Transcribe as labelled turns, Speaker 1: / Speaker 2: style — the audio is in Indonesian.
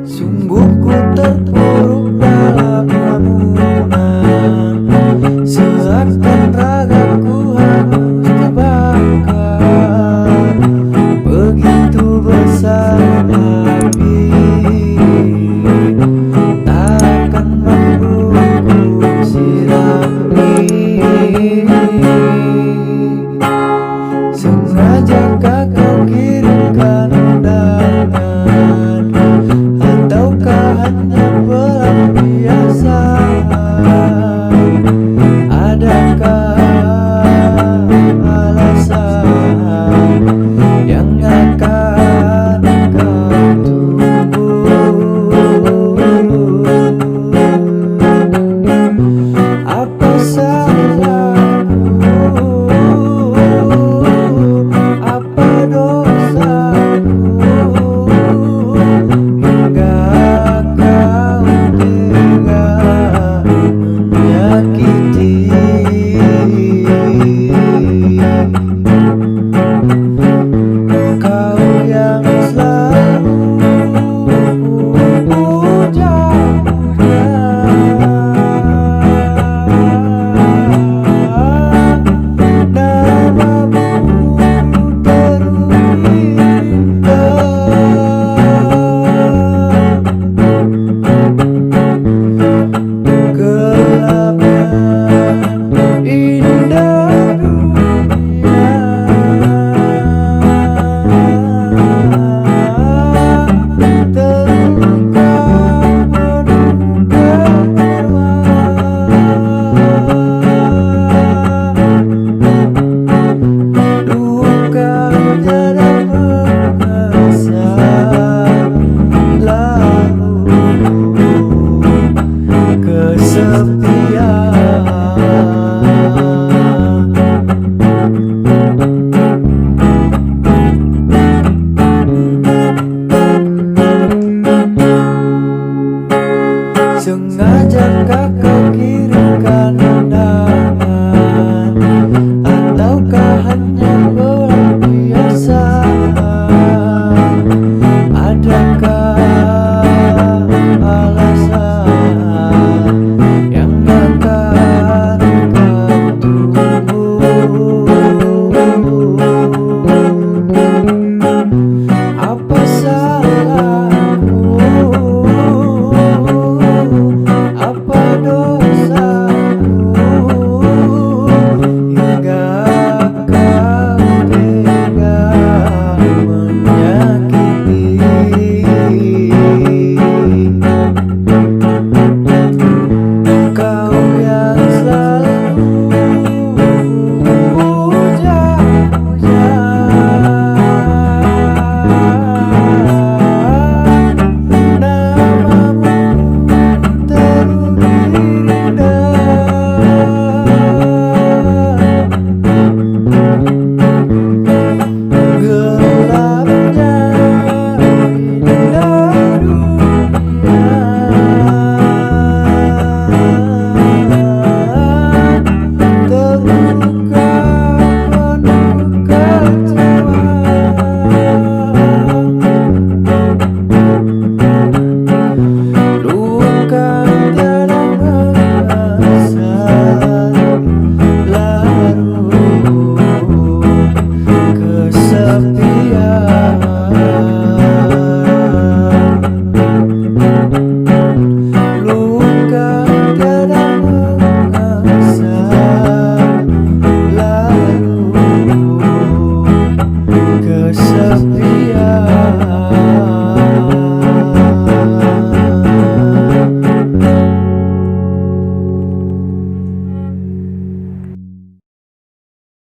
Speaker 1: Sungguh ku terpuruk dalam lamunan, seakan ragaku harus terbakar. Begitu besar api, takkan mampu ku sirami. Sengaja kau kirimkan undangan, ataukah hanya pelampiasan? Adakah alasan yang akan kau tunggu? Apa salahku? Apa dosaku hingga kau tega menyakiti? Kau yang selalu puja-puja, namamu teruindah. Gelapnya indah dunia, terluka menunda nyawa. Dukanya dan mengesan, lalu kesepian.